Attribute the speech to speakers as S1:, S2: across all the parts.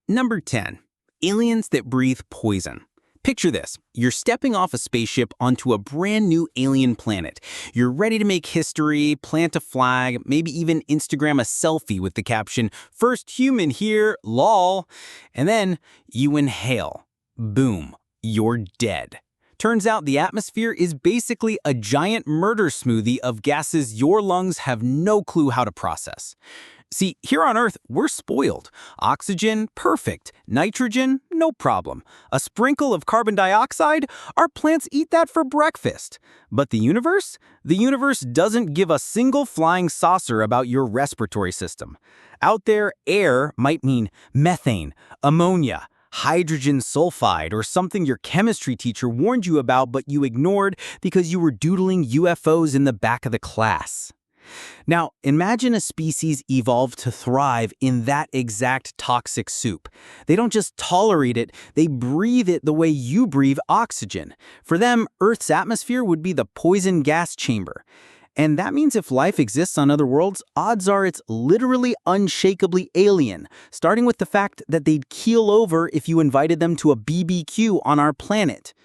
S1: Number 10. Aliens that breathe poison. Picture this. You're stepping off a spaceship onto a brand new alien planet. You're ready to make history, plant a flag, maybe even Instagram a selfie with the caption, "First human here, lol." And then you inhale. Boom. You're dead. Turns out the atmosphere is basically a giant murder smoothie of gases your lungs have no clue how to process. See, here on Earth, we're spoiled. Oxygen, perfect. Nitrogen, no problem. A sprinkle of carbon dioxide, our plants eat that for breakfast. But the universe? The universe doesn't give a single flying saucer about your respiratory system. Out there, air might mean methane, ammonia, hydrogen sulfide, or something your chemistry teacher warned you about but you ignored because you were doodling UFOs in the back of the class. Now, imagine a species evolved to thrive in that exact toxic soup. They don't just tolerate it, they breathe it the way you breathe oxygen. For them, Earth's atmosphere would be the poison gas chamber. And that means if life exists on other worlds, odds are it's literally unshakably alien, starting with the fact that they'd keel over if you invited them to a BBQ on our planet.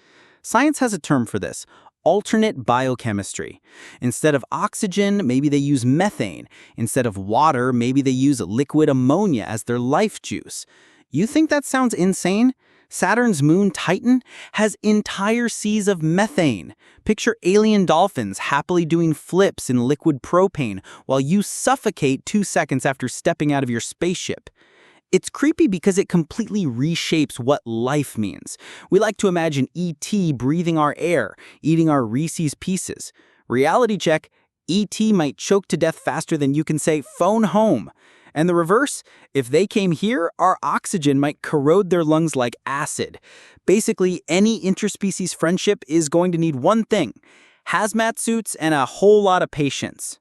S1: Science has a term for this: alternate biochemistry. Instead of oxygen, maybe they use methane. Instead of water, maybe they use liquid ammonia as their life juice. You think that sounds insane? Saturn's moon Titan has entire seas of methane. Picture alien dolphins happily doing flips in liquid propane while you suffocate 2 seconds after stepping out of your spaceship. It's creepy because it completely reshapes what life means. We like to imagine E.T. breathing our air, eating our Reese's Pieces. Reality check, E.T. might choke to death faster than you can say, "Phone home." And the reverse, if they came here, our oxygen might corrode their lungs like acid. Basically, any interspecies friendship is going to need one thing: hazmat suits and a whole lot of patience.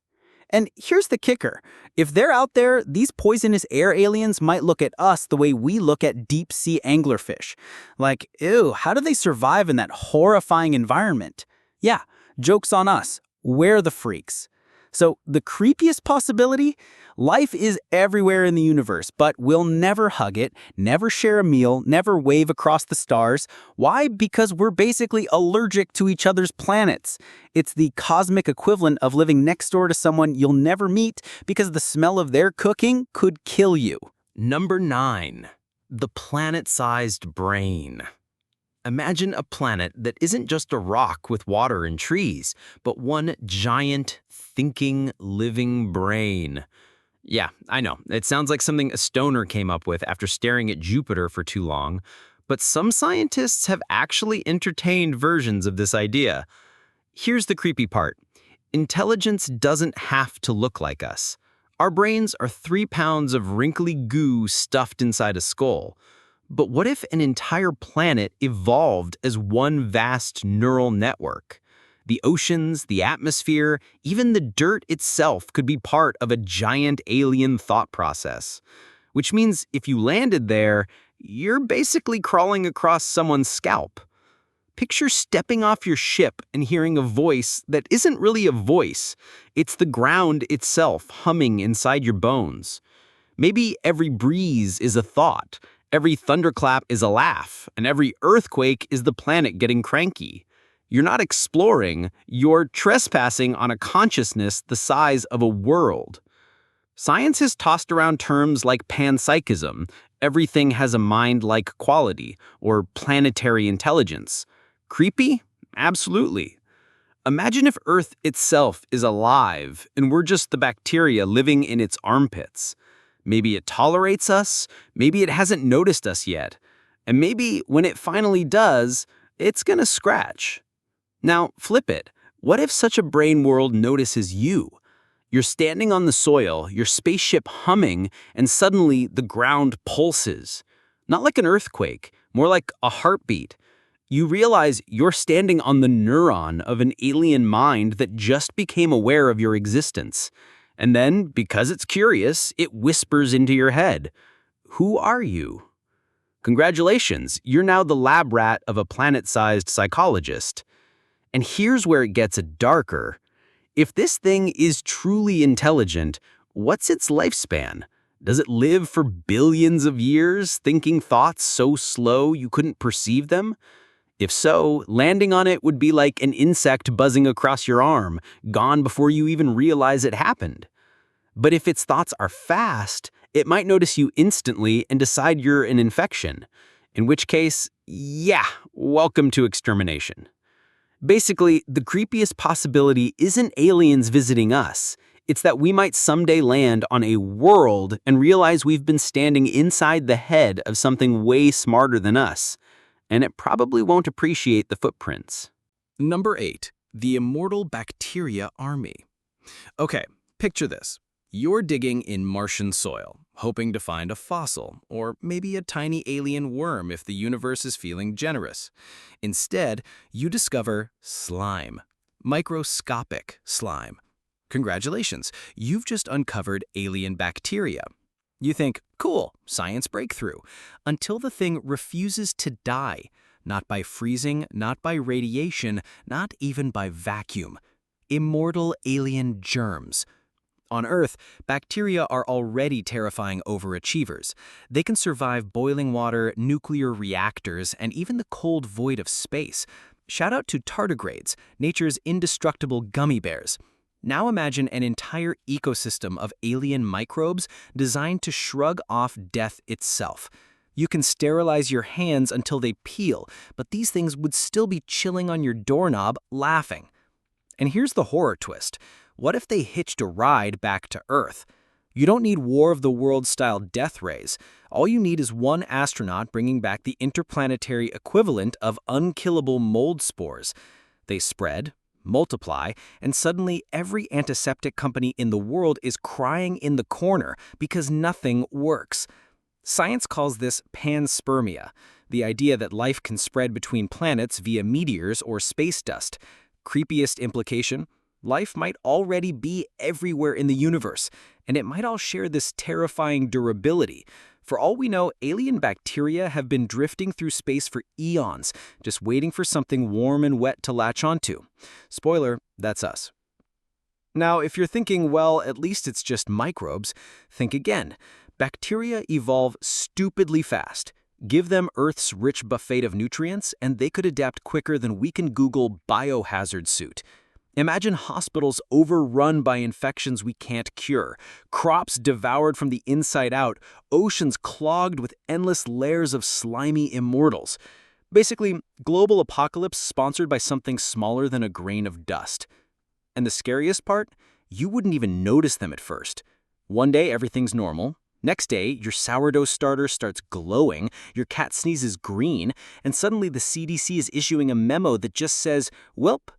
S1: And here's the kicker. If they're out there, these poisonous air aliens might look at us the way we look at deep-sea anglerfish. Like, ew, how do they survive in that horrifying environment? Yeah, joke's on us. We're the freaks. So, the creepiest possibility? Life is everywhere in the universe, but we'll never hug it, never share a meal, never wave across the stars. Why? Because we're basically allergic to each other's planets. It's the cosmic equivalent of living next door to someone you'll never meet because the smell of their cooking could kill you.
S2: Number 9. The planet-sized brain. Imagine a planet that isn't just a rock with water and trees, but one giant, thinking, living brain. Yeah, I know, it sounds like something a stoner came up with after staring at Jupiter for too long, but some scientists have actually entertained versions of this idea. Here's the creepy part. Intelligence doesn't have to look like us. Our brains are 3 pounds of wrinkly goo stuffed inside a skull. But what if an entire planet evolved as one vast neural network? The oceans, the atmosphere, even the dirt itself could be part of a giant alien thought process. Which means if you landed there, you're basically crawling across someone's scalp. Picture stepping off your ship and hearing a voice that isn't really a voice. It's the ground itself humming inside your bones. Maybe every breeze is a thought. Every thunderclap is a laugh, and every earthquake is the planet getting cranky. You're not exploring, you're trespassing on a consciousness the size of a world. Science has tossed around terms like panpsychism, everything has a mind-like quality, or planetary intelligence. Creepy? Absolutely. Imagine if Earth itself is alive, and we're just the bacteria living in its armpits. Maybe it tolerates us, maybe it hasn't noticed us yet, and maybe when it finally does, it's gonna scratch. Now, flip it. What if such a brain world notices you? You're standing on the soil, your spaceship humming, and suddenly the ground pulses. Not like an earthquake, more like a heartbeat. You realize you're standing on the neuron of an alien mind that just became aware of your existence. And then, because it's curious, it whispers into your head, "Who are you?" Congratulations, you're now the lab rat of a planet-sized psychologist. And here's where it gets darker. If this thing is truly intelligent, what's its lifespan? Does it live for billions of years, thinking thoughts so slow you couldn't perceive them? If so, landing on it would be like an insect buzzing across your arm, gone before you even realize it happened. But if its thoughts are fast, it might notice you instantly and decide you're an infection. In which case, yeah, welcome to extermination. Basically, the creepiest possibility isn't aliens visiting us. It's that we might someday land on a world and realize we've been standing inside the head of something way smarter than us. And it probably won't appreciate the footprints.
S1: Number 8. The immortal bacteria army. Okay, picture this. You're digging in Martian soil, hoping to find a fossil, or maybe a tiny alien worm if the universe is feeling generous. Instead, you discover slime. Microscopic slime. Congratulations, you've just uncovered alien bacteria. You think, cool, science breakthrough, until the thing refuses to die. Not by freezing, not by radiation, not even by vacuum. Immortal alien germs. On Earth, bacteria are already terrifying overachievers. They can survive boiling water, nuclear reactors, and even the cold void of space. Shout out to tardigrades, nature's indestructible gummy bears. Now imagine an entire ecosystem of alien microbes designed to shrug off death itself. You can sterilize your hands until they peel, but these things would still be chilling on your doorknob, laughing. And here's the horror twist. What if they hitched a ride back to Earth? You don't need War of the Worlds-style death rays. All you need is one astronaut bringing back the interplanetary equivalent of unkillable mold spores. They spread, multiply, and suddenly every antiseptic company in the world is crying in the corner because nothing works. Science calls this panspermia, the idea that life can spread between planets via meteors or space dust. Creepiest implication? Life might already be everywhere in the universe, and it might all share this terrifying durability. For all we know, alien bacteria have been drifting through space for eons, just waiting for something warm and wet to latch onto. Spoiler, that's us. Now, if you're thinking, well, at least it's just microbes, think again. Bacteria evolve stupidly fast. Give them Earth's rich buffet of nutrients, and they could adapt quicker than we can Google biohazard suit. Imagine hospitals overrun by infections we can't cure, crops devoured from the inside out, oceans clogged with endless layers of slimy immortals. Basically, global apocalypse sponsored by something smaller than a grain of dust. And the scariest part? You wouldn't even notice them at first. One day, everything's normal. Next day, your sourdough starter starts glowing, your cat sneezes green, and suddenly the CDC is issuing a memo that just says, "Welp."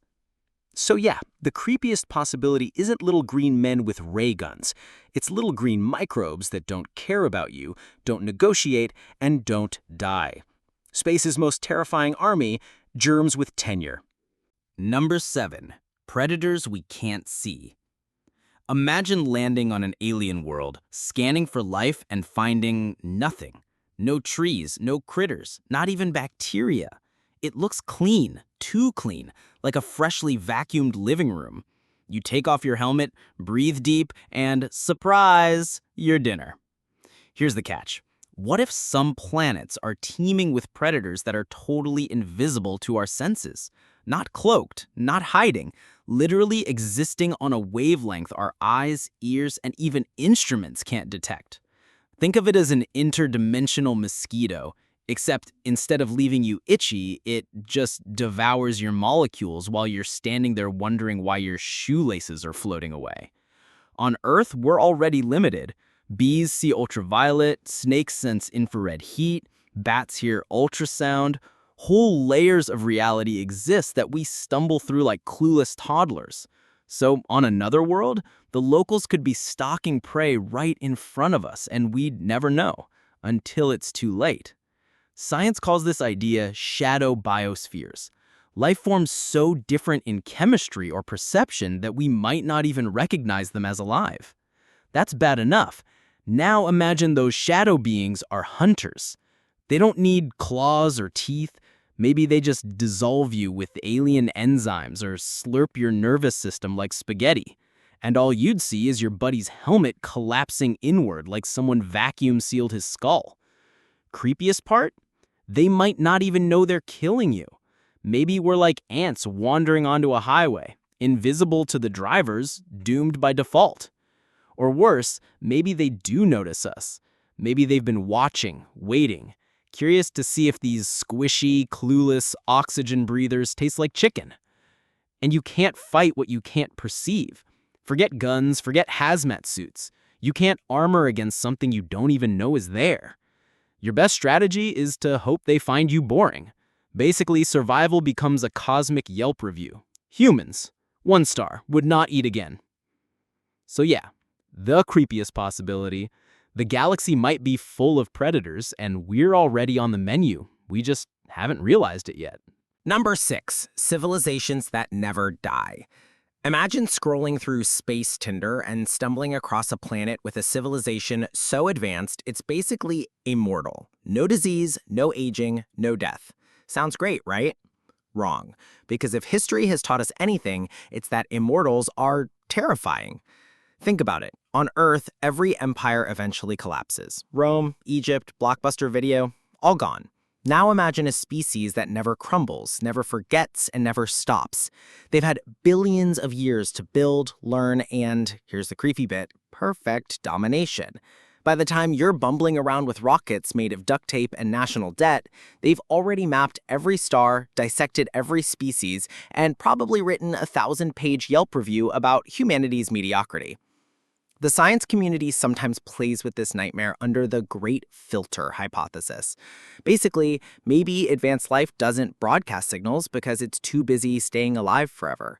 S1: So yeah, the creepiest possibility isn't little green men with ray guns. It's little green microbes that don't care about you, don't negotiate, and don't die. Space's most terrifying army, germs with tenure. Number 7. Predators we can't see. Imagine landing on an alien world, scanning for life and finding nothing. No trees, no critters, not even bacteria. It looks clean, too clean, like a freshly vacuumed living room. You take off your helmet, breathe deep, and surprise, your dinner. Here's the catch. What if some planets are teeming with predators that are totally invisible to our senses? Not cloaked, not hiding, literally existing on a wavelength our eyes, ears, and even instruments can't detect. Think of it as an interdimensional mosquito. Except instead of leaving you itchy, it just devours your molecules while you're standing there wondering why your shoelaces are floating away. On Earth, we're already limited. Bees see ultraviolet, snakes sense infrared heat, bats hear ultrasound. Whole layers of reality exist that we stumble through like clueless toddlers. So on another world, the locals could be stalking prey right in front of us, and we'd never know, until it's too late. Science calls this idea shadow biospheres. Life forms so different in chemistry or perception that we might not even recognize them as alive. That's bad enough. Now imagine those shadow beings are hunters. They don't need claws or teeth. Maybe they just dissolve you with alien enzymes or slurp your nervous system like spaghetti.
S3: And all you'd see is your buddy's helmet collapsing inward like someone vacuum sealed his skull. Creepiest part? They might not even know they're killing you. Maybe we're like ants wandering onto a highway, invisible to the drivers, doomed by default. Or worse, maybe they do notice us. Maybe they've been watching, waiting, curious to see if these squishy, clueless oxygen breathers taste like chicken. And you can't fight what you can't perceive. Forget guns, forget hazmat suits. You can't armor against something you don't even know is there. Your best strategy is to hope they find you boring. Basically, survival becomes a cosmic Yelp review. Humans, 1 star, would not eat again. So yeah, the creepiest possibility. The galaxy might be full of predators, and we're already on the menu. We just haven't realized it yet.
S1: Number 6, civilizations that never die. Imagine scrolling through space Tinder and stumbling across a planet with a civilization so advanced it's basically immortal. No disease, no aging, no death. Sounds great, right? Wrong. Because if history has taught us anything, it's that immortals are terrifying. Think about it. On Earth, every empire eventually collapses. Rome, Egypt, Blockbuster Video, all gone. Now imagine a species that never crumbles, never forgets, and never stops. They've had billions of years to build, learn, and, here's the creepy bit, perfect domination. By the time you're bumbling around with rockets made of duct tape and national debt, they've already mapped every star, dissected every species, and probably written a 1,000-page Yelp review about humanity's mediocrity. The science community sometimes plays with this nightmare under the Great Filter hypothesis. Basically, maybe advanced life doesn't broadcast signals because it's too busy staying alive forever.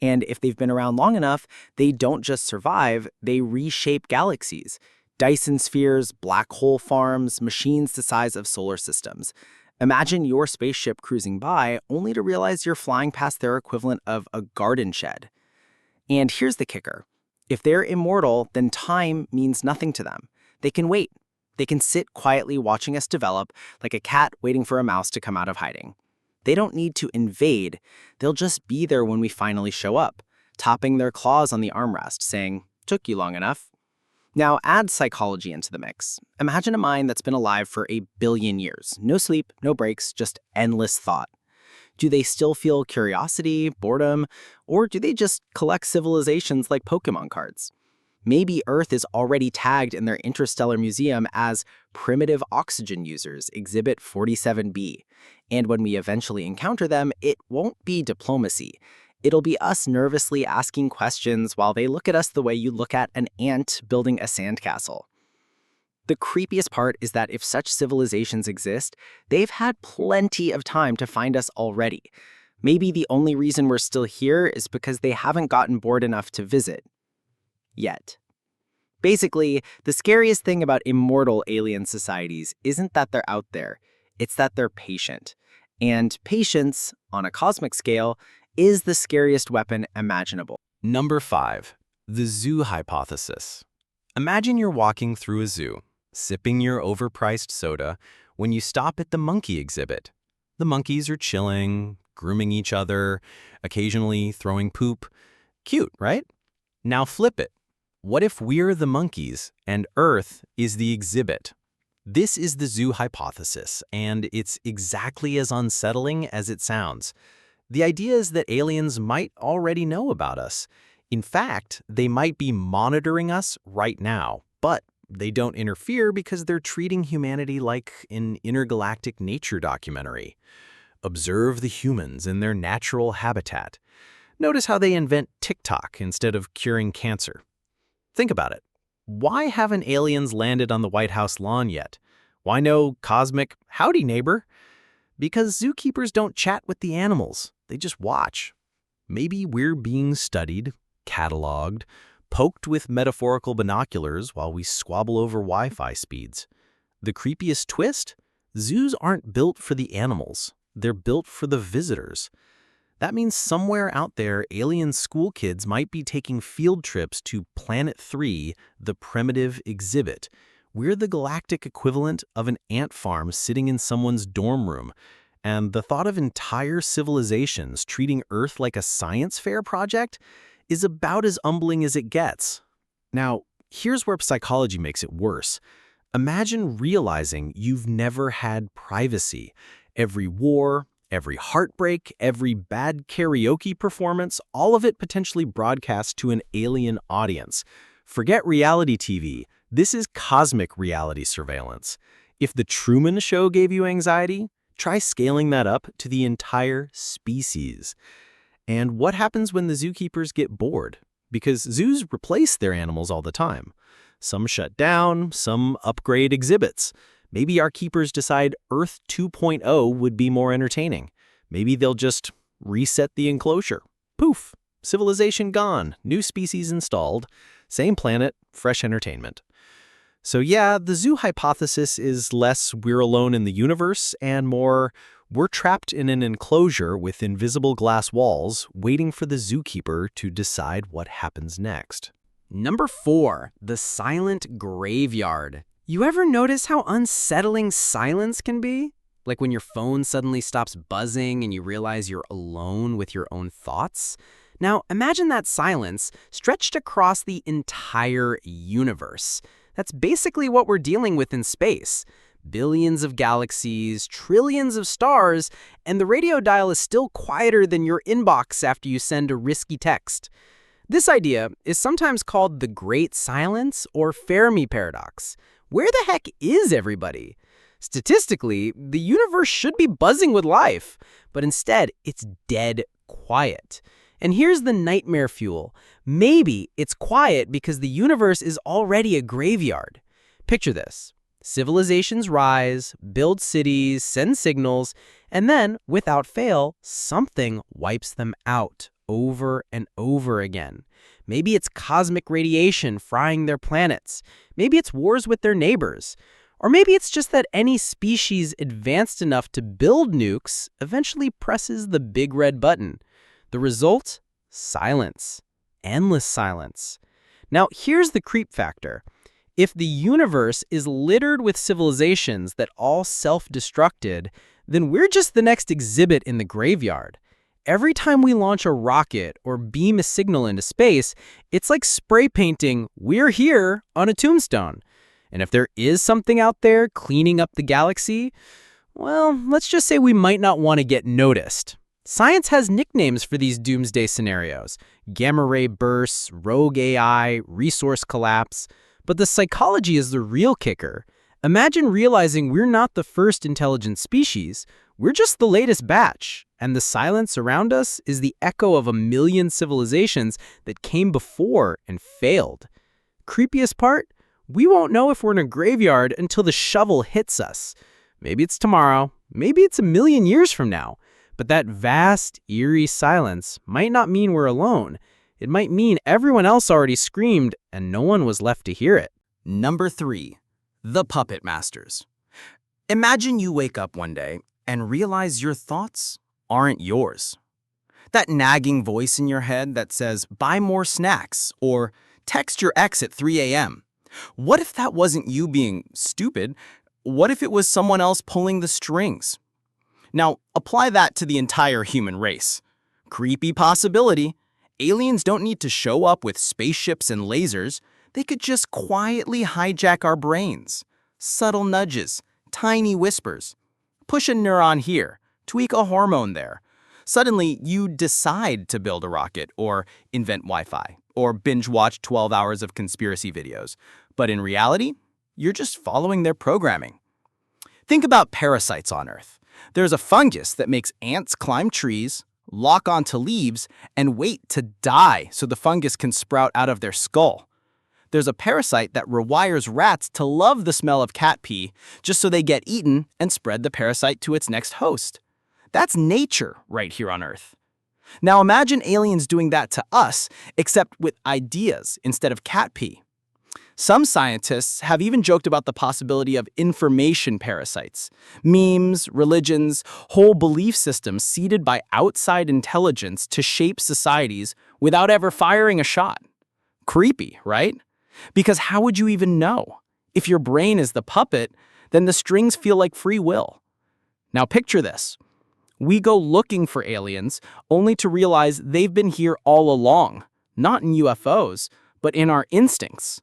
S1: And if they've been around long enough, they don't just survive, they reshape galaxies. Dyson spheres, black hole farms, machines the size of solar systems. Imagine your spaceship cruising by only to realize you're flying past their equivalent of a garden shed. And here's the kicker. If they're immortal, then time means nothing to them. They can wait. They can sit quietly watching us develop, like a cat waiting for a mouse to come out of hiding. They don't need to invade. They'll just be there when we finally show up, topping their claws on the armrest, saying, "Took you long enough." Now add psychology into the mix. Imagine a mind that's been alive for 1 billion years. No sleep, no breaks, just endless thought. Do they still feel curiosity, boredom, or do they just collect civilizations like Pokemon cards? Maybe Earth is already tagged in their interstellar museum as primitive oxygen users, Exhibit 47B. And when we eventually encounter them, it won't be diplomacy. It'll be us nervously asking questions while they look at us the way you look at an ant building a sandcastle. The creepiest part is that if such civilizations exist, they've had plenty of time to find us already. Maybe the only reason we're still here is because they haven't gotten bored enough to visit. Yet. Basically, the scariest thing about immortal alien societies isn't that they're out there, it's that they're patient. And patience, on a cosmic scale, is the scariest weapon imaginable.
S2: Number 5. The zoo hypothesis. Imagine you're walking through a zoo, sipping your overpriced soda, when you stop at the monkey exhibit. The monkeys are chilling, grooming each other, occasionally throwing poop. Cute, right? Now flip it. What if we're the monkeys and Earth is the exhibit? This is the zoo hypothesis, and it's exactly as unsettling as it sounds. The idea is that aliens might already know about us. In fact, they might be monitoring us right now, but they don't interfere because they're treating humanity like an intergalactic nature documentary. Observe the humans in their natural habitat. Notice how they invent TikTok instead of curing cancer. Think about it. Why haven't aliens landed on the White House lawn yet? Why no cosmic "howdy, neighbor"? Because zookeepers don't chat with the animals. They just watch. Maybe we're being studied, cataloged, poked with metaphorical binoculars while we squabble over Wi-Fi speeds. The creepiest twist? Zoos aren't built for the animals. They're built for the visitors. That means somewhere out there, alien school kids might be taking field trips to Planet 3, the primitive exhibit. We're the galactic equivalent of an ant farm sitting in someone's dorm room. And the thought of entire civilizations treating Earth like a science fair project
S3: is about as humbling as it gets. Now, here's where psychology makes it worse. Imagine realizing you've never had privacy. Every war, every heartbreak, every bad karaoke performance, all of it potentially broadcast to an alien audience. Forget reality TV. This is cosmic reality surveillance. If the Truman Show gave you anxiety, try scaling that up to the entire species. And what happens when the zookeepers get bored? Because zoos replace their animals all the time. Some shut down, some upgrade exhibits. Maybe our keepers decide Earth 2.0 would be more entertaining. Maybe they'll just reset the enclosure. Poof! Civilization gone, new species installed. Same planet, fresh entertainment. So yeah, the zoo hypothesis is less we're alone in the universe and more we're trapped in an enclosure with invisible glass walls waiting for the zookeeper to decide what happens next.
S1: Number 4, the silent graveyard. You ever notice how unsettling silence can be? Like when your phone suddenly stops buzzing and you realize you're alone with your own thoughts? Now, imagine that silence stretched across the entire universe. That's basically what we're dealing with in space. Billions of galaxies, trillions of stars, and the radio dial is still quieter than your inbox after you send a risky text. This idea is sometimes called the Great Silence or Fermi paradox. Where the heck is everybody? Statistically, the universe should be buzzing with life, but instead it's dead quiet. And here's the nightmare fuel. Maybe it's quiet because the universe is already a graveyard. Picture this. Civilizations rise, build cities, send signals, and then, without fail, something wipes them out over and over again. Maybe it's cosmic radiation frying their planets. Maybe it's wars with their neighbors. Or maybe it's just that any species advanced enough to build nukes eventually presses the big red button. The result? Silence. Endless silence. Now, here's the creep factor. If the universe is littered with civilizations that all self-destructed, then we're just the next exhibit in the graveyard. Every time we launch a rocket or beam a signal into space, it's like spray painting "We're here" on a tombstone. And if there is something out there cleaning up the galaxy, well, let's just say we might not want to get noticed. Science has nicknames for these doomsday scenarios: gamma-ray bursts, rogue AI, resource collapse. But the psychology is the real kicker. Imagine realizing we're not the first intelligent species, we're just the latest batch, and the silence around us is the echo of a million civilizations that came before and failed. Creepiest part? We won't know if we're in a graveyard until the shovel hits us. Maybe it's tomorrow, maybe it's a million years from now, but that vast, eerie silence might not mean we're alone. It might mean everyone else already screamed and no one was left to hear it.
S2: Number 3, the puppet masters. Imagine you wake up one day and realize your thoughts aren't yours. That nagging voice in your head that says, buy more snacks, or text your ex at 3 a.m. What if that wasn't you being stupid? What if it was someone else pulling the strings? Now, apply that to the entire human race. Creepy possibility. Aliens don't need to show up with spaceships and lasers. They could just quietly hijack our brains. Subtle nudges, tiny whispers. Push a neuron here, tweak a hormone there. Suddenly, you decide to build a rocket, or invent Wi-Fi, or binge-watch 12 hours of conspiracy videos. But in reality, you're just following their programming. Think about parasites on Earth. There's a fungus that makes ants climb trees, lock onto leaves, and wait to die so the fungus can sprout out of their skull. There's a parasite that rewires rats to love the smell of cat pee just so they get eaten and spread the parasite to its next host. That's nature right here on Earth. Now imagine aliens doing that to us, except with ideas instead of cat pee. Some scientists have even joked about the possibility of information parasites, memes, religions, whole belief systems seeded by outside intelligence to shape societies without ever firing a shot. Creepy, right? Because how would you even know? If your brain is the puppet, then the strings feel like free will. Now picture this. We go looking for aliens only to realize they've been here all along,
S3: Not in UFOs, but in our instincts.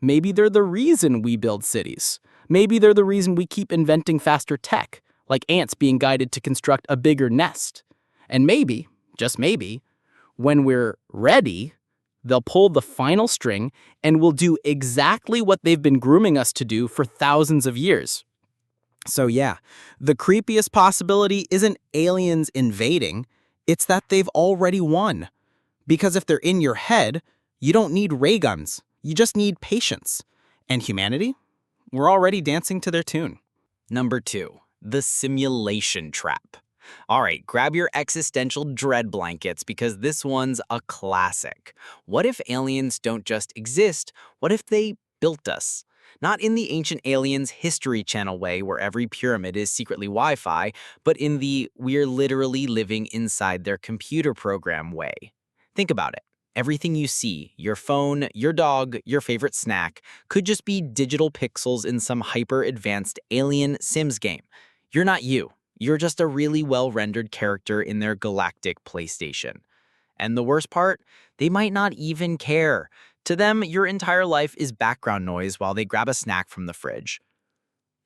S3: Maybe they're the reason we build cities. Maybe they're the reason we keep inventing faster tech, like ants being guided to construct a bigger nest. And maybe, just maybe, when we're ready, they'll pull the final string and we'll do exactly what they've been grooming us to do for thousands of years.
S1: So yeah, the creepiest possibility isn't aliens invading, it's that they've already won. Because if they're in your head, you don't need ray guns, you just need patience. And humanity? We're already dancing to their tune.
S2: Number 2, the simulation trap. All right, grab your existential dread blankets because this one's a classic. What if aliens don't just exist? What if they built us? Not in the Ancient Aliens History Channel way where every pyramid is secretly Wi-Fi, but in the we're literally living inside their computer program way. Think about it. Everything you see, your phone, your dog, your favorite snack, could just be digital pixels in some hyper-advanced alien Sims game. You're not you. You're just a really well-rendered character in their galactic PlayStation. And the worst part? They might not even care. To them, your entire life is background noise while they grab a snack from the fridge.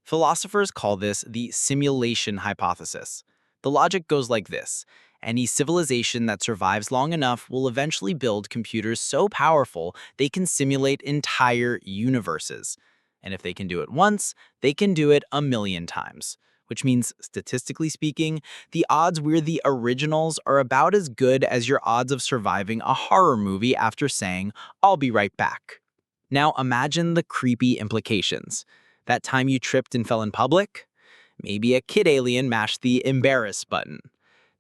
S2: Philosophers call this the simulation hypothesis. The logic goes like this. Any civilization that survives long enough will eventually build computers so powerful they can simulate entire universes. And if they can do it once, they can do it 1,000,000 times. Which means, statistically speaking, the odds we're the originals are about as good as your odds of surviving a horror movie after saying, "I'll be right back." Now imagine the creepy implications. That time you tripped and fell in public? Maybe a kid alien mashed the embarrass button.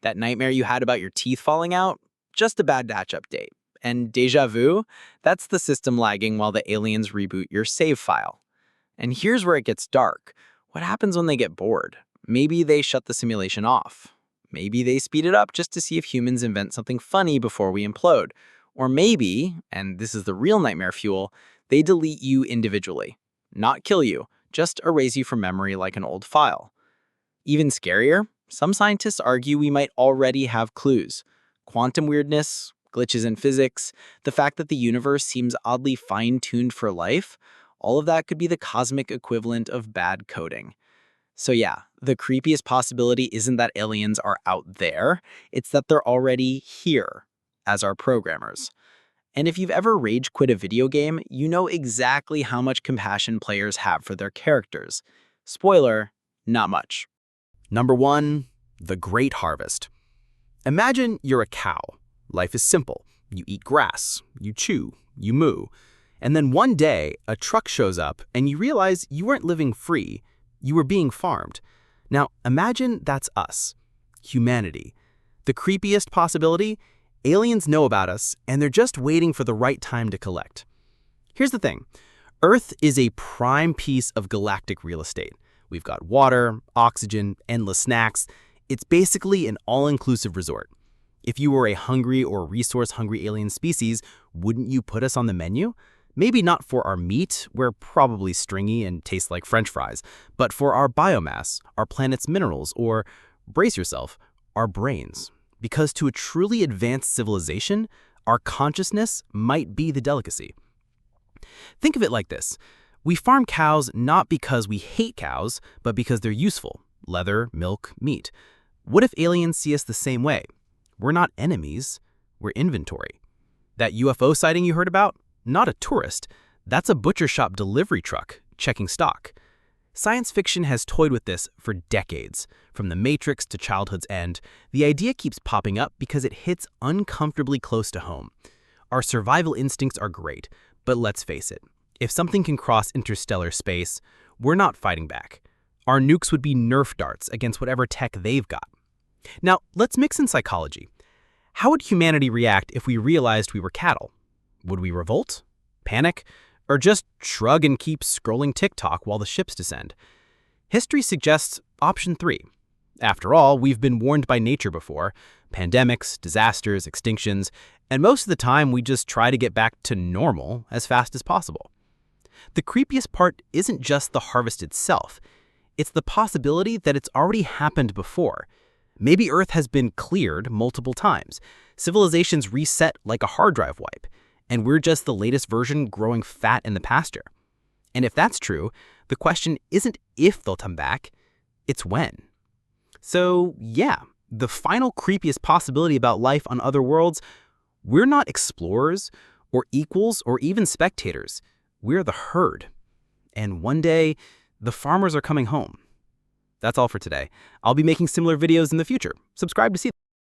S2: That nightmare you had about your teeth falling out? Just a bad batch update. And déjà vu? That's the system lagging while the aliens reboot your save file. And here's where it gets dark. What happens when they get bored? Maybe they shut the simulation off. Maybe they speed it up just to see if humans invent something funny before we implode. Or maybe, and this is the real nightmare fuel, they delete you individually. Not kill you, just erase you from memory like an old file. Even scarier, some scientists argue we might already have clues. Quantum weirdness, glitches in physics, the fact that the universe seems oddly fine-tuned for life, all of that could be the cosmic equivalent of bad coding. So yeah, the creepiest possibility isn't that aliens are out there, it's that they're already here as our programmers. And if you've ever rage quit a video game, you know exactly how much compassion players have for their characters. Spoiler, not much.
S3: Number 1, the Great Harvest. Imagine you're a cow. Life is simple. You eat grass, you chew, you moo. And then one day, a truck shows up and you realize you weren't living free, you were being farmed. Now, imagine that's us, humanity. The creepiest possibility? Aliens know about us and they're just waiting for the right time to collect. Here's the thing. Earth is a prime piece of galactic real estate. We've got water, oxygen, endless snacks. It's basically an all-inclusive resort. If you were a hungry or resource-hungry alien species, wouldn't you put us on the menu? Maybe not for our meat, we're probably stringy and taste like French fries, but for our biomass, our planet's minerals, or, brace yourself, our brains. Because to a truly advanced civilization, our consciousness might be the delicacy. Think of it like this. We farm cows not because we hate cows, but because they're useful. Leather, milk, meat. What if aliens see us the same way? We're not enemies, we're inventory. That UFO sighting you heard about? Not a tourist. That's a butcher shop delivery truck, checking stock. Science fiction has toyed with this for decades. From The Matrix to Childhood's End, the idea keeps popping up because it hits uncomfortably close to home. Our survival instincts are great, but let's face it. If something can cross interstellar space, we're not fighting back. Our nukes would be Nerf darts against whatever tech they've got. Now, let's mix in psychology. How would humanity react if we realized we were cattle? Would we revolt? Panic? Or just shrug and keep scrolling TikTok while the ships descend? History suggests option 3. After all, we've been warned by nature before. Pandemics, disasters, extinctions, and most of the time we just try to get back to normal as fast as possible. The creepiest part isn't just the harvest itself. It's the possibility that it's already happened before. Maybe Earth has been cleared multiple times. Civilizations reset like a hard drive wipe, and we're just the latest version growing fat in the pasture. And if that's true, the question isn't if they'll come back, it's when. So yeah, the final creepiest possibility about life on other worlds, we're not explorers or equals or even spectators. We're the herd. And one day, the farmers are coming home. That's all for today. I'll be making similar videos in the future. Subscribe to see